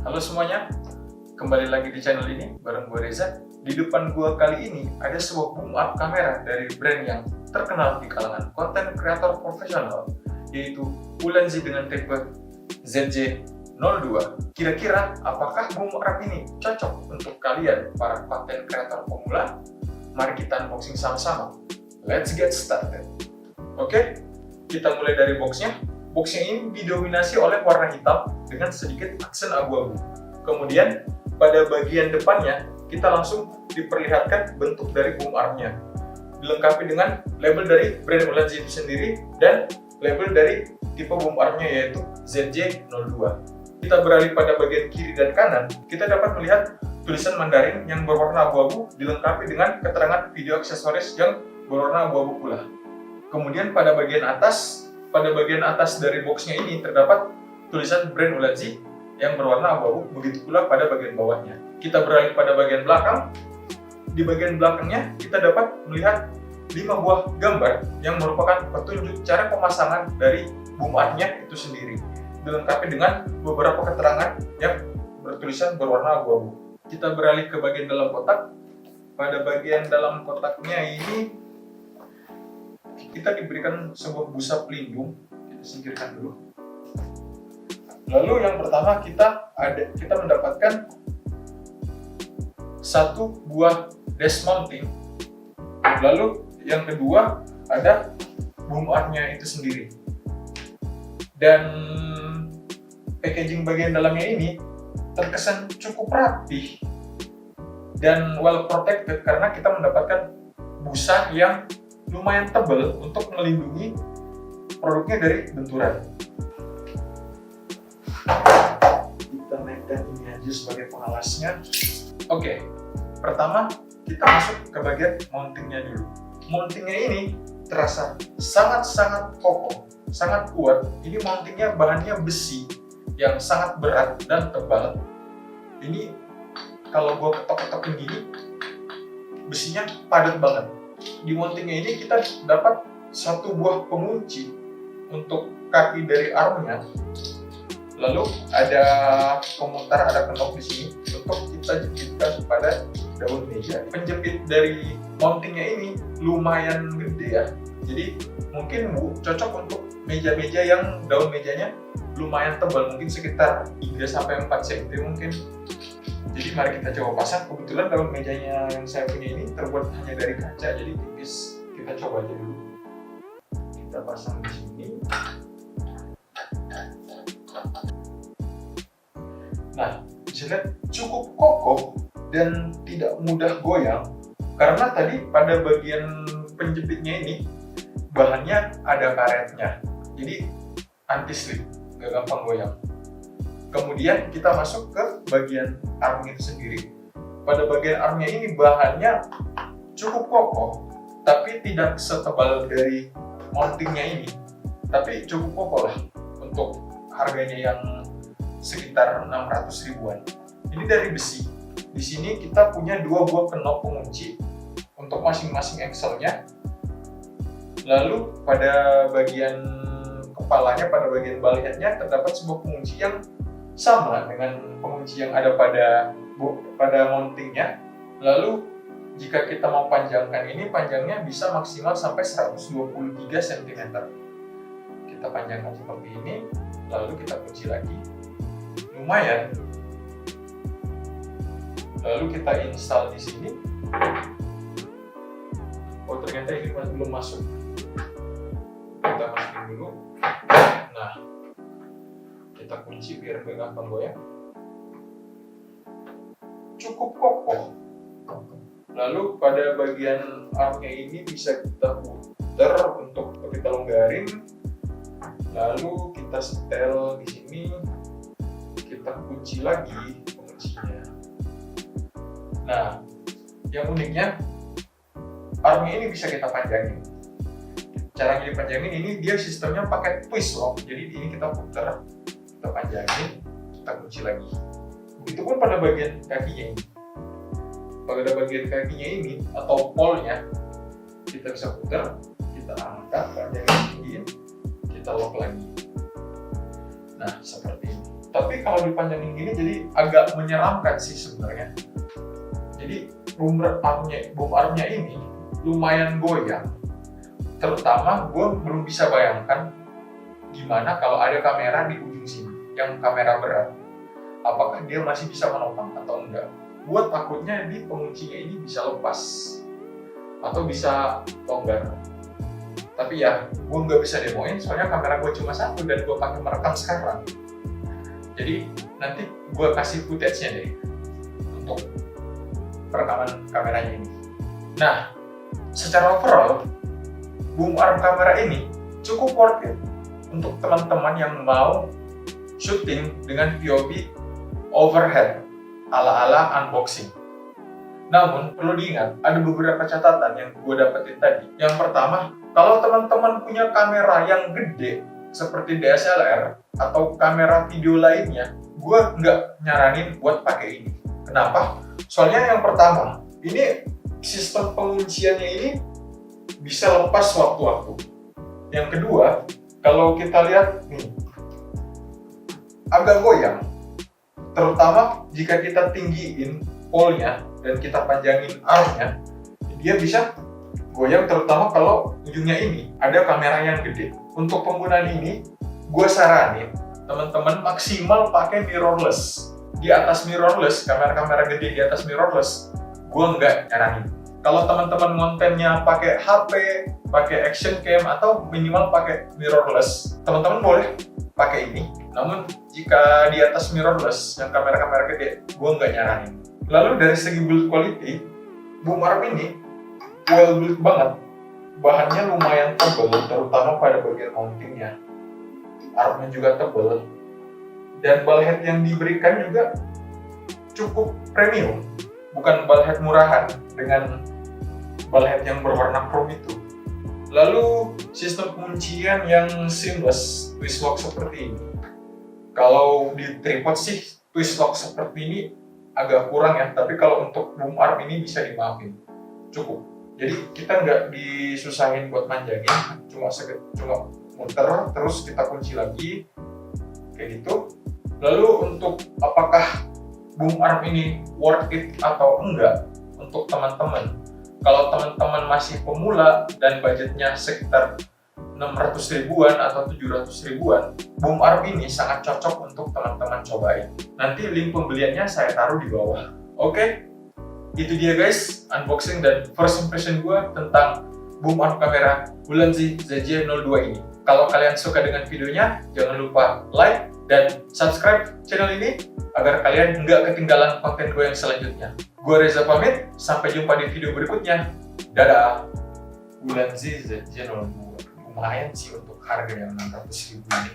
Halo semuanya, kembali lagi di channel ini bareng gue Reza. Di depan gue kali ini ada sebuah boom up kamera dari brand yang terkenal di kalangan konten kreator profesional, yaitu Ulanzi dengan tipe ZJ-02. Kira-kira apakah boom up ini cocok untuk kalian para konten kreator pemula? Mari kita unboxing sama-sama. Let's get started. Oke, kita mulai dari boxnya. Boxnya ini didominasi oleh warna hitam dengan sedikit aksen abu-abu. Kemudian pada bagian depannya kita langsung diperlihatkan bentuk dari boom armnya, dilengkapi dengan label dari brand Ulanzi itu sendiri dan label dari tipe boom armnya yaitu ZJ-02. Kita beralih pada bagian kiri dan kanan, kita dapat melihat tulisan Mandarin yang berwarna abu-abu dilengkapi dengan keterangan video aksesoris yang berwarna abu-abu pula. Kemudian pada bagian atas dari boxnya ini terdapat tulisan brand Ulanzi yang berwarna abu-abu, begitu pula pada bagian bawahnya. Kita beralih pada bagian belakang. Di bagian belakangnya kita dapat melihat 5 buah gambar yang merupakan petunjuk cara pemasangan dari boom armnya itu sendiri, dilengkapi dengan beberapa keterangan yang bertulisan berwarna abu-abu. Kita beralih ke bagian dalam kotak. Pada bagian dalam kotaknya ini kita diberikan sebuah busa pelindung. Kita singkirkan dulu. Lalu yang pertama kita mendapatkan satu buah dash mounting. Lalu yang kedua ada boom armnya itu sendiri. Dan packaging bagian dalamnya ini terkesan cukup rapi dan well protected karena kita mendapatkan busa yang lumayan tebal untuk melindungi produknya dari benturan. Kita mainkan ini aja sebagai pengalasnya. Oke, pertama kita masuk ke bagian mountingnya dulu. Mountingnya ini terasa sangat-sangat kokoh, sangat kuat. Ini mountingnya bahannya besi yang sangat berat dan tebal. Ini kalau gua ketok-ketokin gini, besinya padat banget. Di mountingnya ini kita dapat satu buah pengunci untuk kaki dari armnya. Lalu ada pemutar, ada knop di sini untuk kita jepitkan pada daun meja. Penjepit dari mountingnya ini lumayan gede ya. Jadi mungkin cocok untuk meja-meja yang daun mejanya lumayan tebal, mungkin sekitar 3-4 cm mungkin. Jadi mari kita coba pasang. Kebetulan daun mejanya yang saya punya ini terbuat hanya dari kaca, jadi tipis. Kita coba aja dulu. Kita pasang di sini. Nah, bisa lihat cukup kokoh dan tidak mudah goyang karena tadi pada bagian penjepitnya ini bahannya ada karetnya, jadi anti slip, gak gampang goyang. Kemudian kita masuk ke bagian arm itu sendiri. Pada bagian armnya ini bahannya cukup kokoh, tapi tidak setebal dari mountingnya ini, tapi cukup kokoh lah untuk harganya yang sekitar 600 ribuan. Ini dari besi. Di sini kita punya 2 buah knop pengunci untuk masing-masing axle-nya. Lalu pada bagian kepalanya, pada bagian balihetnya terdapat sebuah pengunci yang sama dengan pengunci yang ada pada mountingnya. Lalu jika kita mau panjangkan ini, panjangnya bisa maksimal sampai 123 cm. Kita panjangkan seperti ini, lalu kita kunci lagi. Lumayan. Lalu kita install di sini. Oh, ternyata ini belum masuk. Kita masukin dulu. Nah, kita kunci biar gak gampang goyang. Cukup kokoh. Lalu pada bagian armnya ini bisa kita putar untuk kita longgarin. Lalu kita setel di sini. Kita kunci lagi penguncinya. Nah, yang uniknya armnya ini bisa kita panjangin. Cara dipanjangin ini dia sistemnya pakai twist lock. Jadi ini kita putar, kita panjangin, kita kunci lagi. Begitupun pada bagian kakinya ini. Pada bagian kakinya ini atau polnya kita bisa putar, kita angkat, panjangin, tinggiin, kita lock lagi. Nah, seperti ini. Tapi kalau dipanjangin gini jadi agak menyeramkan sih sebenarnya. Jadi boom armnya ini lumayan goyang. Terutama gue belum bisa bayangkan gimana kalau ada kamera di ujung sini, yang kamera berat. Apakah dia masih bisa menopang atau enggak? Gue takutnya di penguncinya ini bisa lepas atau bisa longgar. Tapi ya, gue nggak bisa demoin soalnya kamera gue cuma satu dan gue pakai merekam sekarang. Jadi nanti gue kasih footage-nya deh untuk perekaman kameranya ini. Nah, secara overall, boom arm kamera ini cukup worth it untuk teman-teman yang mau syuting dengan POV overhead ala-ala unboxing. Namun, perlu diingat, ada beberapa catatan yang gue dapetin tadi. Yang pertama, kalau teman-teman punya kamera yang gede, seperti DSLR atau kamera video lainnya, gue nggak nyaranin buat pakai ini. Kenapa? Soalnya yang pertama, ini sistem pengunciannya ini bisa lepas waktu-waktu. Yang kedua, kalau kita lihat nih, agak goyang. Terutama jika kita tinggiin pole-nya dan kita panjangin armnya, dia bisa goyang, terutama kalau ujungnya ini ada kamera yang gede. Untuk penggunaan ini, gue saranin teman-teman maksimal pakai mirrorless. Di atas mirrorless, kamera-kamera gede di atas mirrorless, gue nggak nyaranin. Kalau teman-teman kontennya pakai HP, pakai action cam, atau minimal pakai mirrorless, teman-teman boleh pakai ini. Namun jika di atas mirrorless, yang kamera-kamera gede, gue nggak nyaranin. Lalu dari segi build quality, boom arm ini well built banget. Bahannya lumayan tebal, terutama pada bagian mountingnya. Armnya juga tebal. Dan ballhead yang diberikan juga cukup premium. Bukan ballhead murahan dengan ballhead yang berwarna chrome itu. Lalu sistem kuncian yang seamless, twist lock seperti ini. Kalau di tripod sih twist lock seperti ini agak kurang ya, tapi kalau untuk boom arm ini bisa dimaafin, cukup. Jadi kita nggak disusahin buat manjangin, cuma muter terus kita kunci lagi kayak gitu. Lalu untuk apakah boom arm ini worth it atau enggak untuk teman-teman? Kalau teman-teman masih pemula dan budgetnya sekitar 600 ribuan atau 700 ribuan, boom arm ini sangat cocok untuk teman-teman cobain. Nanti link pembeliannya saya taruh di bawah. Oke, itu dia guys, unboxing dan first impression gue tentang boom arm kamera Ulanzi ZJ-02 ini. Kalau kalian suka dengan videonya, jangan lupa like dan subscribe channel ini agar kalian nggak ketinggalan konten gue yang selanjutnya. Gue Reza pamit, sampai jumpa di video berikutnya. Dadah! Ulanzi ZJ-02. Lumayan sih untuk harga yang 600 ribu ini.